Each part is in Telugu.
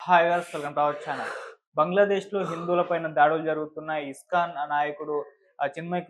Hi viewers, welcome to our channel. బంగ్లాదేశ్‌లో హిందువులపైన దాడులు జరుగుతున్నాయి. ఇస్కాన్ నాయకుడు చిన్మయ్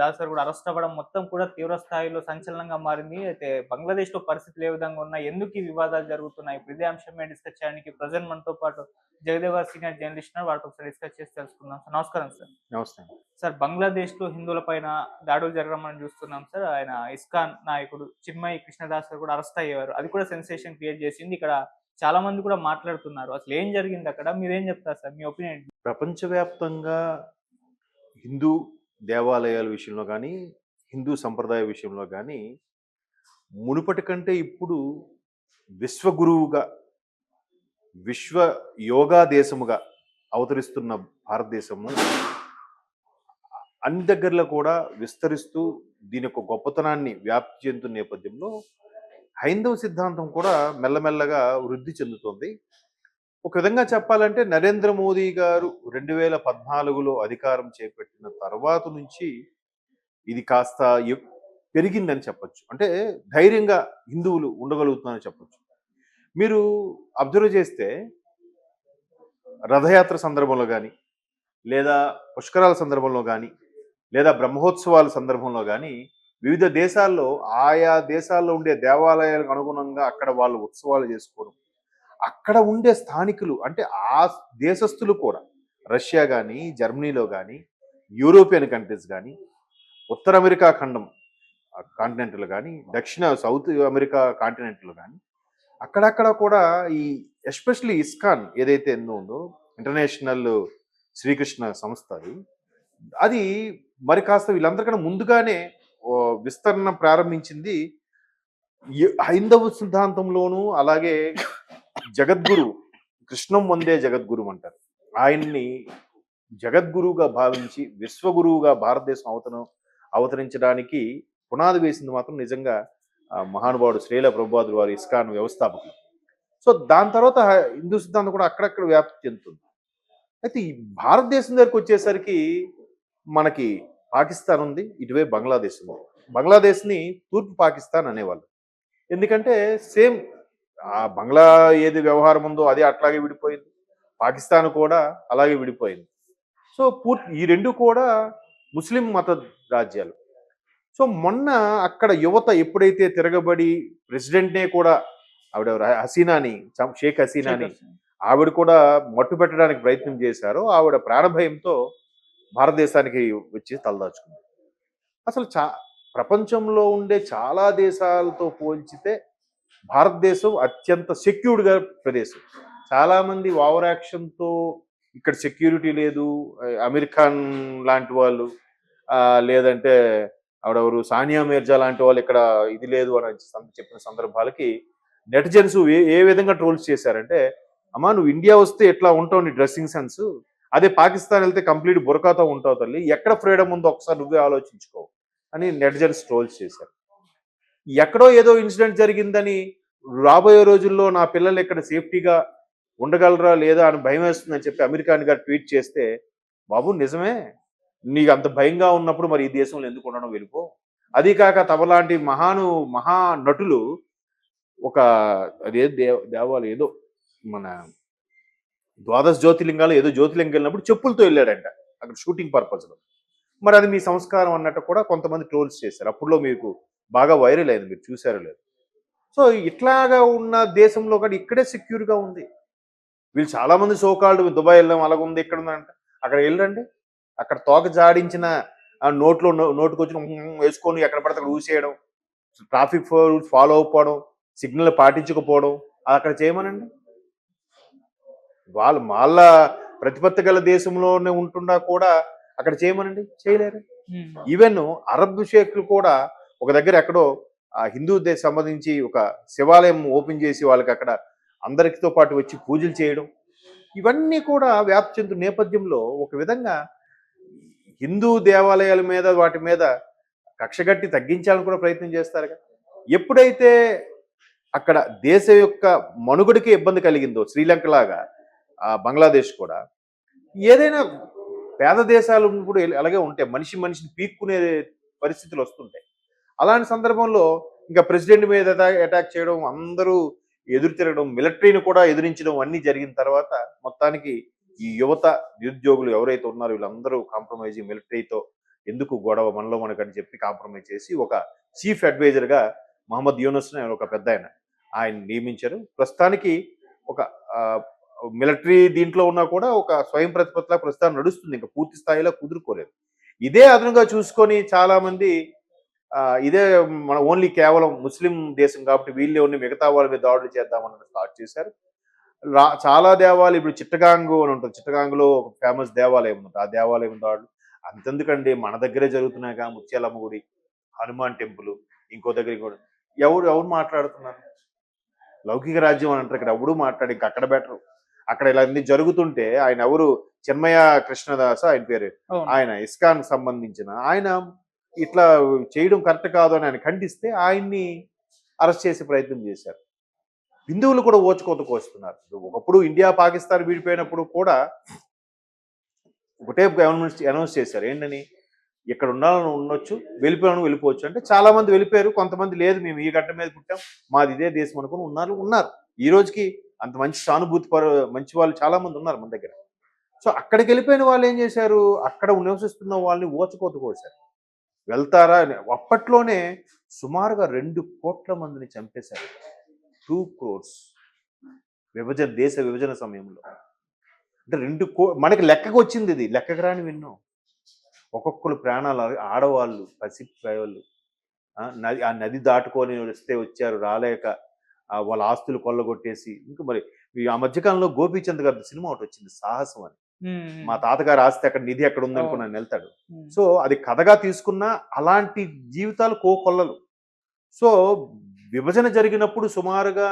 దాస్ గారు కూడా అరెస్ట్ అవ్వడం మొత్తం కూడా తీవ్ర స్థాయిలో సంచలనంగా మారింది. అయితే బంగ్లాదేశ్‌లో పరిస్థితులు ఏ విధంగా ఉన్నాయి? ఎందుకు ఈ వివాదాలు జరుగుతున్నాయి? ఇప్పుడు ఇదే అంశం మీద డిస్కస్ చేయడానికి ప్రెజెంట్ మనతో పాటు జగదేవ్ గారు సీనియర్ జర్నలిస్ట్ ఉన్నారు. వారితో ఒకసారి డిస్కస్ చేసి తెలుసుకుందాం. సార్ నమస్కారం సార్. నమస్తే. సార్, బంగ్లాదేశ్‌లో హిందువులపైన దాడులు జరగడం మనం చూస్తున్నాం సార్. ఆయన ఇస్కాన్ నాయకుడు చిన్మయ్ కృష్ణదాస్ గారు కూడా అరెస్ట్ అయ్యారు. అది కూడా సెన్సేషన్ క్రియేట్ చేసింది. ఇక్కడ చాలా మంది కూడా మాట్లాడుతున్నారు. అసలు ఏం జరిగింది అక్కడ? మీరేం చెప్తారు సార్? మీ ఒపీనియన్ ఏంటి? ప్రపంచవ్యాప్తంగా హిందూ దేవాలయాల విషయంలో గానీ, హిందూ సంప్రదాయ విషయంలో గానీ, మునుపటి కంటే ఇప్పుడు విశ్వగురువుగా, విశ్వ యోగా దేశముగా అవతరిస్తున్న భారతదేశము అన్ని దగ్గరలో కూడా విస్తరిస్తూ దీని యొక్క గొప్పతనాన్ని వ్యాప్తి చెందుతున్న నేపథ్యంలో హైందవ సిద్ధాంతం కూడా మెల్లమెల్లగా వృద్ధి చెందుతోంది. ఒక విధంగా చెప్పాలంటే నరేంద్ర మోదీ గారు 2014లో అధికారం చేపట్టిన తర్వాత నుంచి ఇది కాస్త పెరిగిందని చెప్పొచ్చు. అంటే ధైర్యంగా హిందువులు ఉండగలుగుతున్నారని చెప్పొచ్చు. మీరు అబ్జర్వ్ చేస్తే రథయాత్ర సందర్భంలో గానీ, లేదా పుష్కరాల సందర్భంలో గానీ, లేదా బ్రహ్మోత్సవాల సందర్భంలో గానీ, వివిధ దేశాల్లో ఆయా దేశాల్లో ఉండే దేవాలయాలకు అనుగుణంగా అక్కడ వాళ్ళు ఉత్సవాలు చేసుకోవడం, అక్కడ ఉండే స్థానికులు అంటే ఆ దేశస్థులు కూడా రష్యా కానీ, జర్మనీలో కానీ, యూరోపియన్ కంట్రీస్ కానీ, ఉత్తర అమెరికా ఖండం కాంటినెంట్లు కానీ, సౌత్ అమెరికా కాంటినెంట్లు కానీ, అక్కడక్కడ కూడా ఈ ఎస్పెషల్లీ ఇస్కాన్ ఏదైతే ఉందో ఇంటర్నేషనల్ శ్రీకృష్ణ సంస్థ అది మరి కాస్త వీళ్ళందరికన్నా ముందుగానే విస్తరణ ప్రారంభించింది. హైందవ సిద్ధాంతంలోనూ అలాగే జగద్గురు కృష్ణం వందే జగద్గురు అంటారు. ఆయన్ని జగద్గురువుగా భావించి విశ్వగురువుగా భారతదేశం అవతరించడానికి పునాది వేసింది మాత్రం నిజంగా మహానుభావుడు శ్రీల ప్రభుపాదులు వారి ఇస్కాన్ వ్యవస్థాపకులు. సో దాని తర్వాత హిందూ సిద్ధాంతం కూడా అక్కడక్కడ వ్యాప్తి చెందుతుంది. అయితే ఈ భారతదేశం దగ్గరికి వచ్చేసరికి మనకి పాకిస్తాన్ ఉంది, ఇటువైపు బంగ్లాదేశ్ ఉంది. బంగ్లాదేశ్ని తూర్పు పాకిస్తాన్ అనేవాళ్ళు. ఎందుకంటే సేమ్ ఆ బంగ్లా ఏది వ్యవహారం ఉందో అది అట్లాగే విడిపోయింది, పాకిస్తాన్ కూడా అలాగే విడిపోయింది. సో ఈ రెండు కూడా ముస్లిం మత రాజ్యాలు. సో మొన్న అక్కడ యువత ఎప్పుడైతే తిరగబడి ప్రెసిడెంట్నే కూడా ఆవిడ హసీనాని, షేక్ హసీనాని ఆవిడ కూడా మట్టు పెట్టడానికి ప్రయత్నం చేశారో ఆవిడ ప్రాణభయంతో భారతదేశానికి వచ్చి తలదాచుకుంది. అసలు ప్రపంచంలో ఉండే చాలా దేశాలతో పోల్చితే భారతదేశం అత్యంత సెక్యూర్డ్గా ప్రదేశం. చాలామంది ఓవర్ యాక్షన్తో ఇక్కడ సెక్యూరిటీ లేదు, అమెరికన్ లాంటి వాళ్ళు లేదంటే ఆవిడెవరు సానియా మీర్జా లాంటి వాళ్ళు ఇక్కడ ఇది లేదు అని చెప్పిన సందర్భాలకి నెటిజన్స్ ఏ విధంగా ట్రోల్స్ చేశారంటే, అమ్మా నువ్వు ఇండియా వస్తే ఎట్లా ఉంటావు నీ డ్రెస్సింగ్ సెన్స్, అదే పాకిస్తాన్ వెళ్తే కంప్లీట్ బురకాతో ఉంటావు తల్లి, ఎక్కడ ఫ్రీడమ్ ఉందో ఒకసారి నువ్వే ఆలోచించుకో అని నెటిజన్స్ ట్రోల్స్ చేశారు. ఎక్కడో ఏదో ఇన్సిడెంట్ జరిగిందని రాబోయే రోజుల్లో నా పిల్లలు ఇక్కడ సేఫ్టీగా ఉండగలరా లేదా అని భయం వేస్తుందని చెప్పి అమెరికాని గారు ట్వీట్ చేస్తే, బాబు నిజమే, నీకు అంత భయంగా ఉన్నప్పుడు మరి ఈ దేశంలో ఎందుకు ఉండడం, వెళ్ళిపో. అది కాక తమలాంటి మహా నటులు ఒక అదే దేవాలయం ఏదో మన ద్వాదశ జ్యోతిలింగాలు ఏదో జ్యోతిలింగం వెళ్ళినప్పుడు చెప్పులతో వెళ్ళాడంట అక్కడ షూటింగ్ పర్పస్లో. మరి అది మీ సంస్కారం అన్నట్టు కూడా కొంతమంది ట్రోల్స్ చేశారు. అప్పుడులో మీకు బాగా వైరల్ అయింది, మీరు చూసారో లేదు. సో ఇట్లాగా ఉన్న దేశంలో కూడా ఇక్కడే సెక్యూర్గా ఉంది. వీళ్ళు చాలామంది సోకాల్డ్ దుబాయ్ వెళ్ళాం అలాగ ఉంది, ఇక్కడ ఉందంట, అక్కడ వెళ్ళండి, అక్కడ తోక జాడించిన నోటుకొచ్చిన వేసుకొని ఎక్కడ పడితే అక్కడ ఊసేయడం, ట్రాఫిక్ రూల్స్ ఫాలో అవ్వకపోవడం, సిగ్నల్ పాటించకపోవడం అక్కడ చేయమనండి. వాళ్ళ ప్రతిపత్తి గల దేశంలోనే ఉంటున్నా కూడా అక్కడ చేయమనండి, చేయలేరు. ఈవెన్ అరబ్ షేక్లు కూడా ఒక దగ్గర ఎక్కడో హిందూ దేశం సంబంధించి ఒక శివాలయం ఓపెన్ చేసి వాళ్ళకి అక్కడ అందరితో పాటు వచ్చి పూజలు చేయడం, ఇవన్నీ కూడా వ్యాప్తి చెందుతున్న నేపథ్యంలో ఒక విధంగా హిందూ దేవాలయాల మీద వాటి మీద కక్షగట్టి తగ్గించాలని కూడా ప్రయత్నం చేస్తారు కదా. ఎప్పుడైతే అక్కడ దేశం యొక్క మనుగడకి ఇబ్బంది కలిగిందో శ్రీలంక లాగా బంగ్లాదేశ్ కూడా, ఏదైనా పేద దేశాలు కూడా అలాగే ఉంటాయి, మనిషిని పీక్కునే పరిస్థితులు వస్తుంటాయి. అలాంటి సందర్భంలో ఇంకా ప్రెసిడెంట్ మీద అటాక్ చేయడం, అందరూ ఎదురు తిరగడం, మిలిటరీని కూడా ఎదిరించడం అన్నీ జరిగిన తర్వాత మొత్తానికి ఈ యువత నిరుద్యోగులు ఎవరైతే ఉన్నారో వీళ్ళందరూ కాంప్రమైజ్ మిలిటరీతో ఎందుకు గొడవ మనలో మనకని చెప్పి కాంప్రమైజ్ చేసి ఒక చీఫ్ అడ్వైజర్గా మహమ్మద్ యూనస్ అని ఒక పెద్ద ఆయన నియమించారు. ప్రస్తుతానికి ఒక మిలిటరీ దీంట్లో ఉన్నా కూడా ఒక స్వయం ప్రతిపత్తిలా ప్రస్తుతం నడుస్తుంది. ఇంకా పూర్తి స్థాయిలో కుదురుకోలేదు. ఇదే అదనంగా చూసుకొని చాలా మంది ఇదే మన ఓన్లీ కేవలం ముస్లిం దేశం కాబట్టి వీళ్ళే ఉండి మిగతా వాళ్ళ మీద దాడులు చేద్దామని స్టార్ట్ చేశారు. చాలా దేవాలయాలు ఇప్పుడు చిట్టగాంగు అని ఉంటుంది. చిట్టగాంగులో ఒక ఫేమస్ దేవాలయం ఉంటుంది. ఆ దేవాలయం దాడులు అంతెందుకండి, మన దగ్గరే జరుగుతున్నాయిగా ముత్యాలమ్మ గుడి, హనుమాన్ టెంపుల్, ఇంకో దగ్గర కూడా ఎవరు ఎవరు మాట్లాడుతున్నారు? లౌకిక రాజ్యం అని అంటారు. ఇక్కడ ఎవడు మాట్లాడి ఇంక అక్కడ బెటరు. అక్కడ ఇలా అన్ని జరుగుతుంటే ఆయన ఎవరు, చిన్మయ కృష్ణదాస్ ఆయన పేరు, ఆయన ఇస్కాన్ సంబంధించిన ఆయన ఇట్లా చేయడం కరెక్ట్ కాదు అని ఆయన ఖండిస్తే ఆయన్ని అరెస్ట్ చేసే ప్రయత్నం చేశారు. హిందువులు కూడా ఓచుకోత కోస్తున్నారు. ఒకప్పుడు ఇండియా పాకిస్తాన్ విడిపోయినప్పుడు కూడా ఒకటే గవర్నమెంట్ అనౌన్స్ చేశారు. ఏంటని, ఇక్కడ ఉండాలని ఉండొచ్చు, వెళ్ళిపోయాను వెళ్ళిపోవచ్చు అంటే చాలా మంది వెళ్ళిపోయారు. కొంతమంది లేదు, మేము ఈ గడ్డ మీద పుట్టాం, మాది ఇదే దేశం అనుకుని ఉన్నారు. ఈ రోజుకి అంత మంచి సానుభూతి మంచి వాళ్ళు చాలా మంది ఉన్నారు మన దగ్గర. సో అక్కడికి వెళ్ళిపోయిన వాళ్ళు ఏం చేశారు, అక్కడ నివసిస్తున్న వాళ్ళని ఓచకోత కోసారు. వెళ్తారా అని అప్పట్లోనే సుమారుగా 2 కోట్ల మందిని చంపేశారు. 2 crores దేశ విభజన సమయంలో. అంటే మనకి లెక్కకు వచ్చింది, ఇది లెక్కకు రాని విన్నాం. ఒక్కొక్కరు ప్రాణాలు, ఆడవాళ్ళు, పసిపిల్లలు ఆ నది దాటుకొని వస్తే వచ్చారు, రాలేక వాళ్ళ ఆస్తులు కొల్లగొట్టేసి. ఇంకా మరి ఆ మధ్యకాలంలో గోపీచంద్ గారి సినిమా ఒకటి వచ్చింది, సాహసం అని. మా తాతగారి ఆస్తి అక్కడ, నిధి ఎక్కడ ఉందనుకుని ఆయన వెళ్తాడు. సో అది కథగా తీసుకున్న అలాంటి జీవితాలు కోకొల్లలు. సో విభజన జరిగినప్పుడు సుమారుగా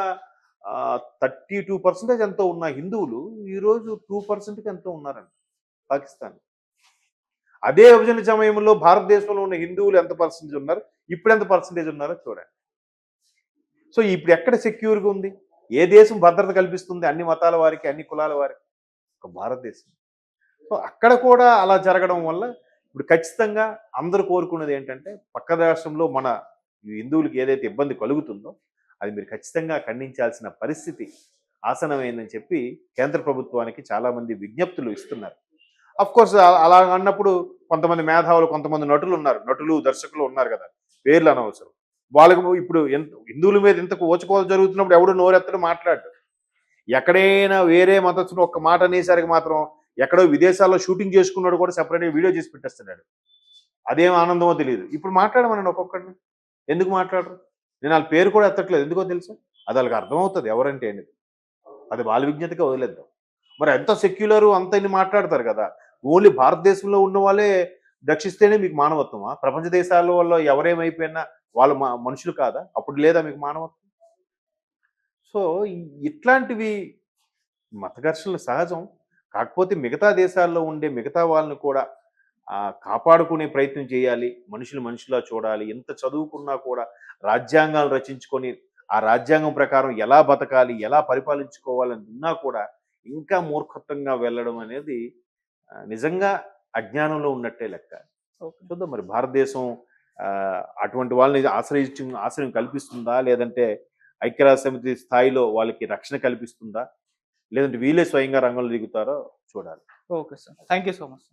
32% ఎంతో ఉన్న హిందువులు ఈరోజు 2%కి ఎంతో ఉన్నారండి పాకిస్తాన్. అదే విభజన సమయంలో భారతదేశంలో ఉన్న హిందువులు ఎంత పర్సెంటేజ్ ఉన్నారు, ఇప్పుడు ఎంత పర్సెంటేజ్ ఉన్నారో చూడండి. సో ఇప్పుడు ఎక్కడ సెక్యూర్గా ఉంది, ఏ దేశం భద్రత కల్పిస్తుంది అన్ని మతాల వారికి, అన్ని కులాల వారికి? ఒక భారతదేశం. సో అక్కడ కూడా అలా జరగడం వల్ల ఇప్పుడు ఖచ్చితంగా అందరూ కోరుకున్నది ఏంటంటే, పక్క రాష్ట్రంలో మన హిందువులకి ఏదైతే ఇబ్బంది కలుగుతుందో అది మీరు ఖచ్చితంగా ఖండించాల్సిన పరిస్థితి ఆసనమైందని చెప్పి కేంద్ర ప్రభుత్వానికి చాలామంది విజ్ఞప్తులు ఇస్తున్నారు. కోర్స్ అలా అన్నప్పుడు కొంతమంది మేధావులు, కొంతమంది నటులు, దర్శకులు ఉన్నారు కదా, పేర్లు అనవసరం. వాళ్ళకు ఇప్పుడు హిందువుల మీద ఇంతకు ఓచుకోలు జరుగుతున్నప్పుడు ఎవడు నోరెత్తడు, మాట్లాడు. ఎక్కడైనా వేరే మతస్థుడు ఒక్క మాట అనేసరికి మాత్రం ఎక్కడో విదేశాల్లో షూటింగ్ చేసుకున్నాడు కూడా సెపరేట్గా వీడియో చేసి పెట్టేస్తున్నాడు. అదేం ఆనందమో తెలియదు. ఇప్పుడు మాట్లాడమనండి ఒక్కొక్కడిని, ఎందుకు మాట్లాడరు? నేను వాళ్ళ పేరు కూడా ఎత్తట్లేదు, ఎందుకో తెలుసా? అది వాళ్ళకి అర్థమవుతుంది ఎవరంటే అనేది. అది వాళ్ళ విజ్ఞతగా వదిలేద్దాం. మరి ఎంత సెక్యులరు అంత ఇన్ని మాట్లాడతారు కదా, ఓన్లీ భారతదేశంలో ఉన్న వాళ్ళే రక్షిస్తేనే మీకు మానవత్వమా? ప్రపంచ దేశాల వల్ల ఎవరేమైపోయినా వాళ్ళు మనుషులు కాదా? అప్పుడు లేదా మీకు మానవత్వం? సో ఇట్లాంటివి మత ఘర్షణలు సహజం. కాకపోతే మిగతా దేశాల్లో ఉండే మిగతా వాళ్ళని కూడా కాపాడుకునే ప్రయత్నం చేయాలి. మనుషులా చూడాలి. ఎంత చదువుకున్నా కూడా రాజ్యాంగాలు రచించుకొని ఆ రాజ్యాంగం ప్రకారం ఎలా బతకాలి, ఎలా పరిపాలించుకోవాలని ఉన్నా కూడా ఇంకా మూర్ఖత్వంగా వెళ్ళడం అనేది నిజంగా అజ్ఞానంలో ఉన్నట్టే లెక్క. చూద్దాం మరి భారతదేశం అటువంటి వాళ్ళని ఆశ్రయం కల్పిస్తుందా, లేదంటే ఐక్యరాజ్య సమితి స్థాయిలో వాళ్ళకి రక్షణ కల్పిస్తుందా, లేదంటే వీళ్ళే స్వయంగా రంగంలో దిగుతారో చూడాలి. Okay sir, thank you so much.